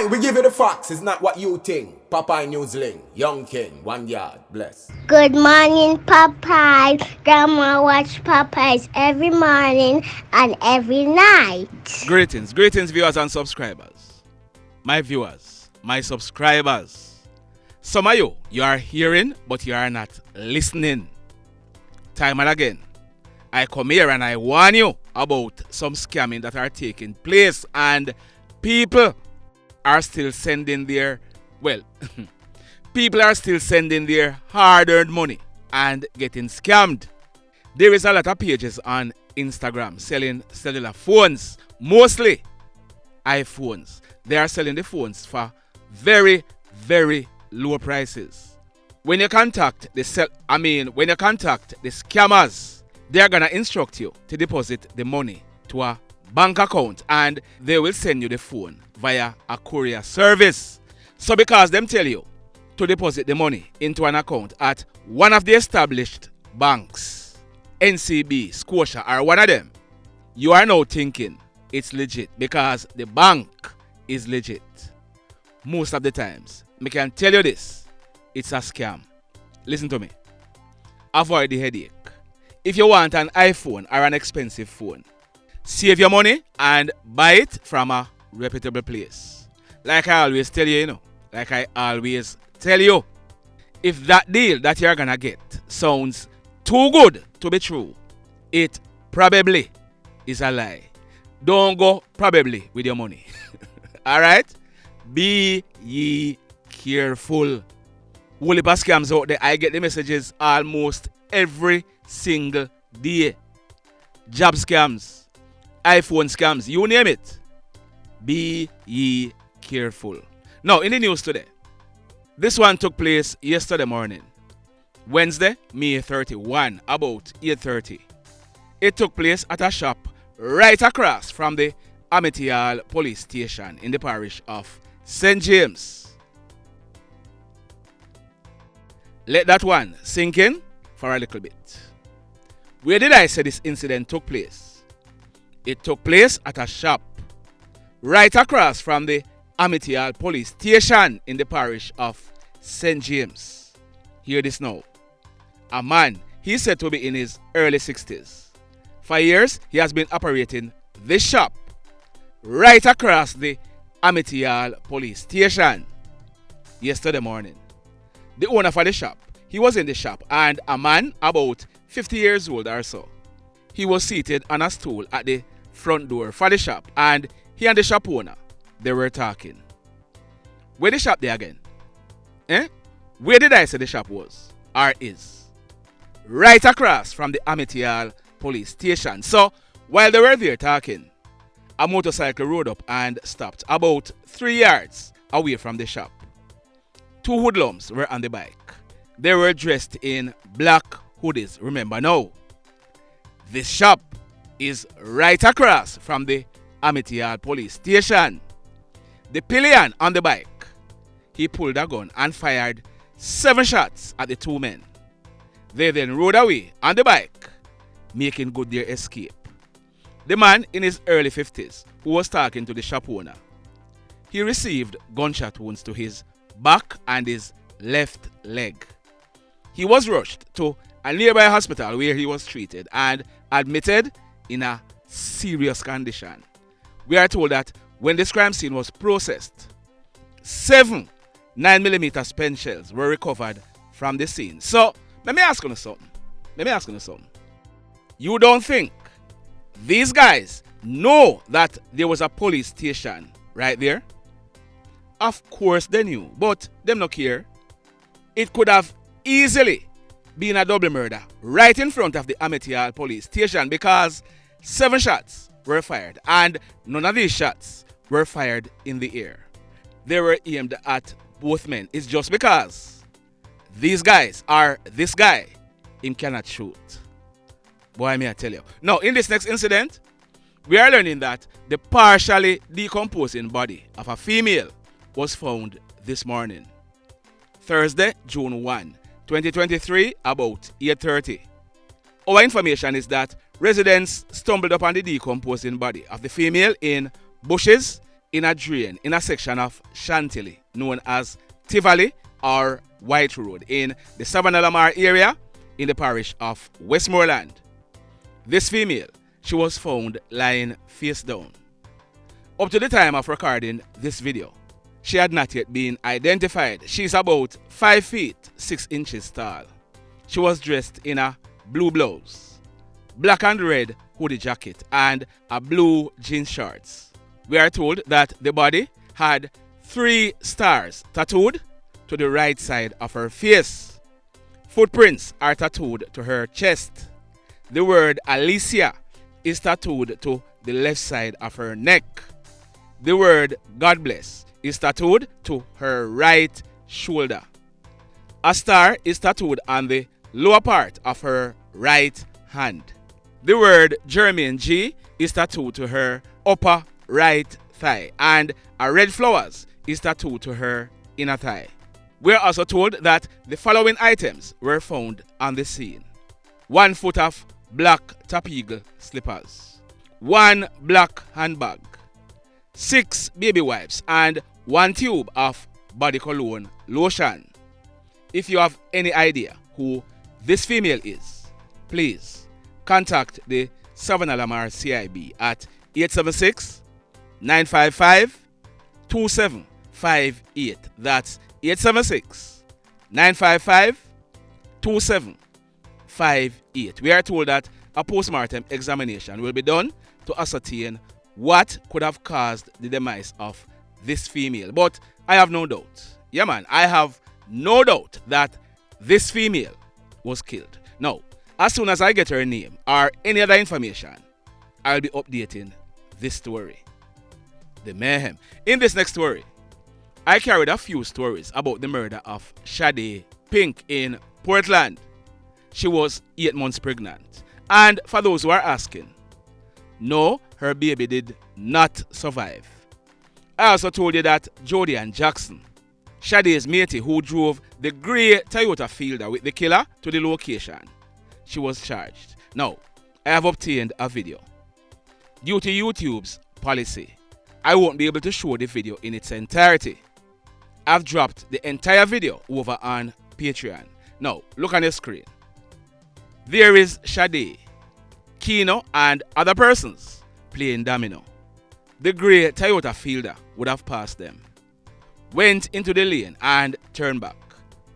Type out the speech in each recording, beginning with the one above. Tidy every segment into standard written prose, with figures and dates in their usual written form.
Aye, we give you the facts. It's not what you think. Popeye Newsling, Young King, 1 yard, bless. Good morning, Popeye. Grandma watch Popeyes every morning and every night. Greetings, viewers and subscribers. My viewers, my subscribers. Some of you are hearing, but you are not listening. Time and again, I come here and I warn you about some scamming that are taking place, and people are still sending their, people are still sending their hard-earned money and getting scammed. There is a lot of pages on Instagram selling cellular phones, mostly iPhones. They are selling the phones for very, very low prices. When you contact the scammers, they are gonna instruct you to deposit the money to a bank account, and they will send you the phone via a courier service. So because them tell you to deposit the money into an account at one of the established banks, NCB, Scotia, or one of them, you are now thinking it's legit because the bank is legit. Most of the times, I can tell you this, it's a scam. Listen to me. Avoid the headache. If you want an iPhone or an expensive phone, save your money and buy it from a reputable place. Like I always tell you, if that deal that you're gonna get sounds too good to be true, it probably is a lie. Don't go probably with your money. Alright? Be ye careful. Whole heap of scams out there. I get the messages almost every single day. Job scams, iPhone scams, you name it. Be ye careful. Now, in the news today, this one took place yesterday morning, Wednesday, May 31, about 8:30. It took place at a shop right across from the Amity police station in the parish of St. James. Let that one sink in for a little bit. Where did I say this incident took place? It took place at a shop right across from the Amity police station in the parish of St. James. Hear this now. A man, he said to be in his early 60s. For years, he has been operating this shop right across the Amity police station. Yesterday morning, the owner for the shop, he was in the shop, and a man about 50 years old or so, he was seated on a stool at the front door for the shop, and he and the shop owner, they were talking. Where the shop there again? Where did I say the shop was or is? Right across from the Amity police station. So while they were there talking, a motorcycle rode up and stopped about 3 yards away from the shop. Two hoodlums were on the bike. They were dressed in black hoodies. Remember now, this shop is right across from the Amity police station. The pillion on the bike, he pulled a gun and fired 7 shots at the two men. They then rode away on the bike, making good their escape. The man in his early 50s, who was talking to the shop owner, he received gunshot wounds to his back and his left leg. He was rushed to a nearby hospital where he was treated and admitted in a serious condition. We are told that when this crime scene was processed, 7 9mm spent shells were recovered from the scene. So, let me ask you something. You don't think these guys know that there was a police station right there? Of course they knew, but them not care. It could have easily been a double murder right in front of the Amity police station because 7 shots were fired and none of these shots were fired in the air. They were aimed at both men. It's just because these guys are this guy, him cannot shoot. Boy, may I tell you. Now, in this next incident, we are learning that the partially decomposing body of a female was found this morning, Thursday, June 1, 2023, about 8:30. Our information is that residents stumbled upon the decomposing body of the female in bushes in a drain in a section of Chantilly known as Tivoli or White Road in the Savlamar area in the parish of Westmoreland. This female, she was found lying face down. Up to the time of recording this video, she had not yet been identified. She's about 5 feet 6 inches tall. She was dressed in a blue blouse, black and red hoodie jacket, and a blue jean shorts. We are told that the body had 3 stars tattooed to the right side of her face. Footprints are tattooed to her chest. The word Alicia is tattooed to the left side of her neck. The word God bless is tattooed to her right shoulder. A star is tattooed on the lower part of her right hand. The word German G is tattooed to her upper right thigh, and a red flowers is tattooed to her inner thigh. We are also told that the following items were found on the scene: 1 foot of black Top-Eagle slippers, 1 black handbag, 6 baby wipes, and 1 tube of body cologne lotion. If you have any idea who this female is, please contact the Savlamar CIB at 876-955-2758. That's 876-955-2758. We are told that a postmortem examination will be done to ascertain what could have caused the demise of this female. But I have no doubt, I have no doubt that this female was killed. Now, as soon as I get her name or any other information, I'll be updating this story. The mayhem. In this next story, I carried a few stories about the murder of Shady Pink in Portland. She was 8 months pregnant. And for those who are asking, no, her baby did not survive. I also told you that JodyAnn Jackson, Shadae's mate who drove the grey Toyota Fielder with the killer to the location, she was charged. Now, I have obtained a video. Due to YouTube's policy, I won't be able to show the video in its entirety. I've dropped the entire video over on Patreon. Now, look on the screen. There is Shadae, Keino, and other persons playing domino. The grey Toyota Fielder would have passed them, went into the lane and turned back.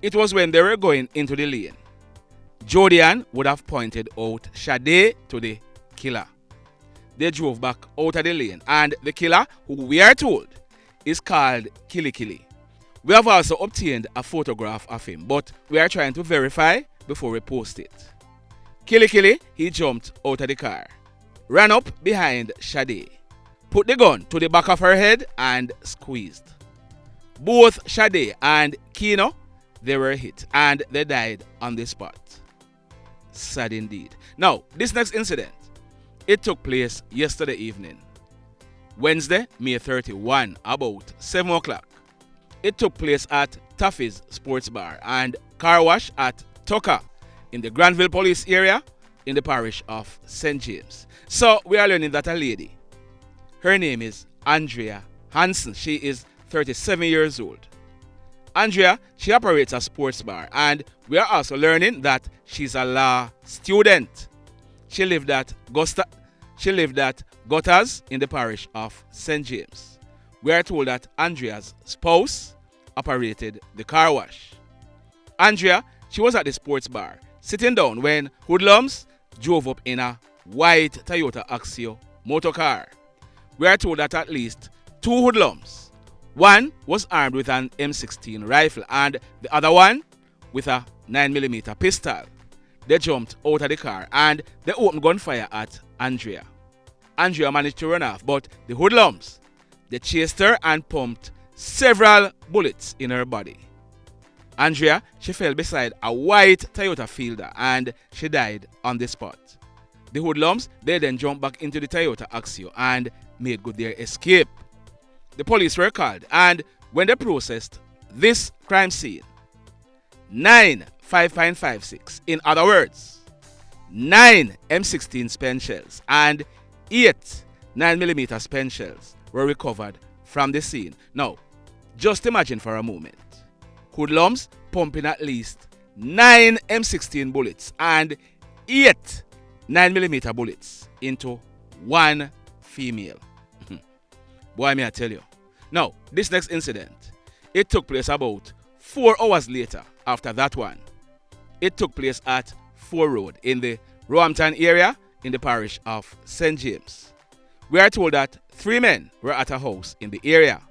It was when they were going into the lane, JodyAnn would have pointed out Shadae to the killer. They drove back out of the lane, and the killer, who we are told is called KlLLED. We have also obtained a photograph of him, but we are trying to verify before we post it. KlLLED, he jumped out of the car, ran up behind Shadae, put the gun to the back of her head and squeezed. Both Shadae and Keino, they were hit and they died on the spot. Sad indeed. Now, this next incident, it took place yesterday evening, Wednesday, May 31, about 7 o'clock. It took place at Tavi's Sports Bar and Car Wash at Tucker in the Granville Police area in the parish of St. James. So we are learning that a lady, her name is Andrea Hanson. She is 37 years old. Andrea, she operates a sports bar, and we are also learning that she's a law student. She lived at Gutters in the parish of St. James. We are told that Andrea's spouse operated the car wash. Andrea, she was at the sports bar sitting down when hoodlums drove up in a white Toyota Axio motor car. We are told that at least 2 hoodlums, one was armed with an M16 rifle and the other one with a 9mm pistol. They jumped out of the car and they opened gunfire at Andrea. Andrea managed to run off, but the hoodlums, they chased her and pumped several bullets in her body. Andrea, she fell beside a white Toyota Fielder and she died on the spot. The hoodlums, they then jumped back into the Toyota Axio and made good their escape. The police were called, and when they processed this crime scene, 9 5.56, in other words, 9 M16 spent shells and 8 9mm spent shells were recovered from the scene. Now, just imagine for a moment. Hoodlums pumping at least 9 M16 bullets and 8 9mm bullets into one female. Boy, may I tell you. Now, this next incident, it took place about 4 hours later after that one. It took place at 4 Road in the Roehampton area in the parish of St. James. We are told that 3 men were at a house in the area.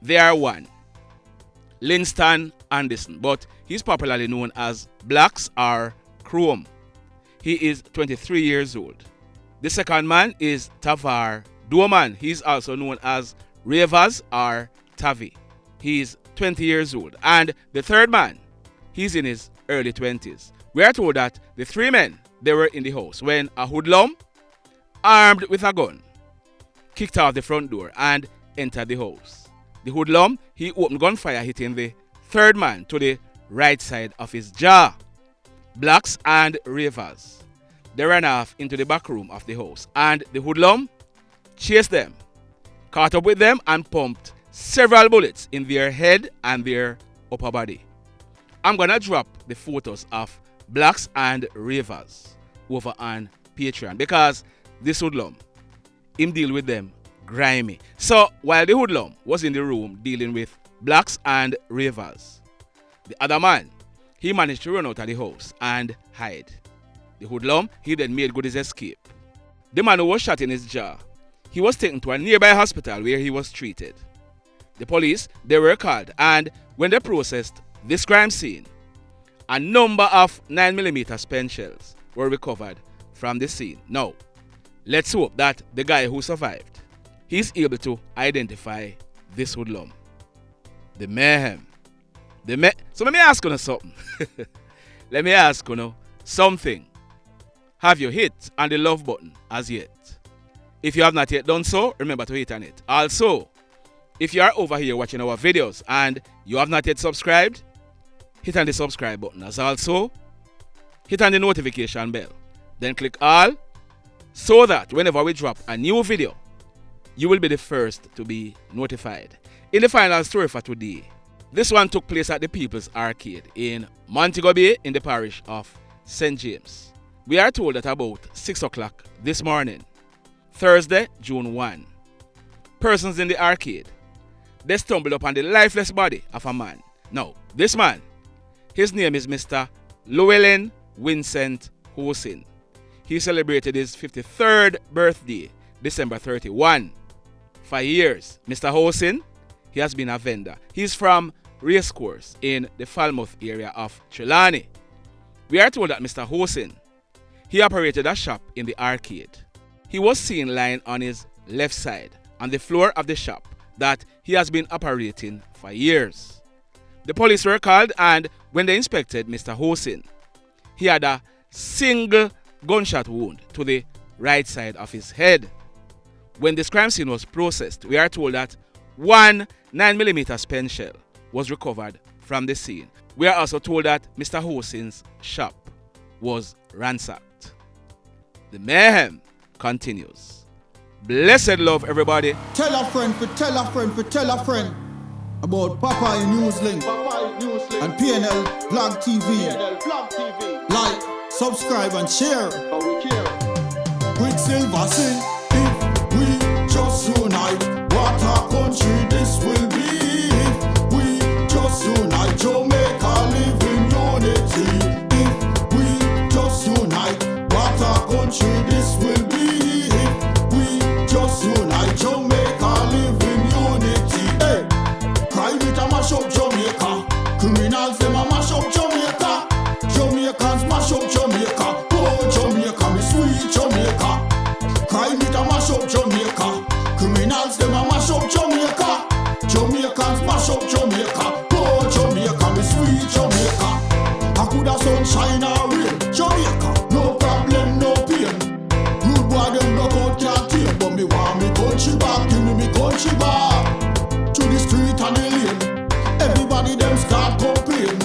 They are one, Linston Anderson, but he's popularly known as Blacks or Chrome. He is 23 years old. The second man is Tavar Doeman. He's also known as Ravers or Tavi. He's 20 years old. And the third man, he's in his early 20s. We are told that the 3 men, they were in the house when a hoodlum, armed with a gun, kicked out the front door and entered the house. The hoodlum, he opened gunfire, hitting the third man to the right side of his jaw. Blacks and Ravers, they ran off into the back room of the house, and the hoodlum chased them, caught up with them, and pumped several bullets in their head and their upper body. I'm gonna drop the photos of Blacks and Ravers over on Patreon because this hoodlum, him deal with them grimy. So while the hoodlum was in the room dealing with Blacks and Ravers, the other man, he managed to run out of the house and hide. The hoodlum, he then made good his escape. The man who was shot in his jaw, he was taken to a nearby hospital where he was treated. The police, they were called, and when they processed this crime scene, a number of 9mm spent shells were recovered from the scene. Now, let's hope that the guy who survived, he's able to identify this hoodlum. The mayhem. So let me ask you something. Let me ask you something. Have you hit on the love button as yet? If you have not yet done so, remember to hit on it. Also, if you are over here watching our videos and you have not yet subscribed, hit on the subscribe button. As also, hit on the notification bell. Then click all so that whenever we drop a new video, you will be the first to be notified. In the final story for today, this one took place at the People's Arcade in Montego Bay in the parish of St. James. We are told that about 6 o'clock this morning, Thursday, June 1, persons in the arcade, they stumbled upon the lifeless body of a man. Now, this man, his name is Mr. Llewelyn Wincent Hosin. He celebrated his 53rd birthday, December 31. For years, Mr. Hosin, he has been a vendor. He's from Racecourse in the Falmouth area of Trelawney. We are told that Mr. Hosin, he operated a shop in the arcade. He was seen lying on his left side on the floor of the shop that he has been operating for years. The police were called, and when they inspected Mr. Hosin, he had a single gunshot wound to the right side of his head. When this crime scene was processed, we are told that 1 9mm spent shell was recovered from the scene. We are also told that Mr. Hosin's shop was ransacked. The mayhem continues. Blessed love, everybody. Tell a friend for tell a friend for tell a friend about Popeye Newslink and PNL Blog TV. Like, subscribe and share. Quicksilver sing, if we just unite, what a country this will be. If we just unite, Jamaica live in unity. If we just unite, what a country this will be. If we just unite, Jamaica live in unity. Hey, crime it a mash up Jamaica. Criminals them a mash up Jamaica. Jamaicans mash up Jamaica. Oh Jamaica, me sweet Jamaica. Crime it a mash up Jamaica. Criminals them a mash up Jamaica. Jamaicans mash up Jamaica. Oh Jamaica, me sweet Jamaica. I coulda sunshine or rain. Jamaica, no problem, no pain. Rude boy them no out can't take, but me want me country back. Give me country back. To the street and the lane. Everybody them start complain.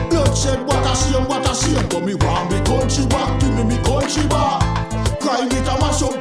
Bloodshed, what a shame, but me want me country back. Give me country back. Crime it a mash up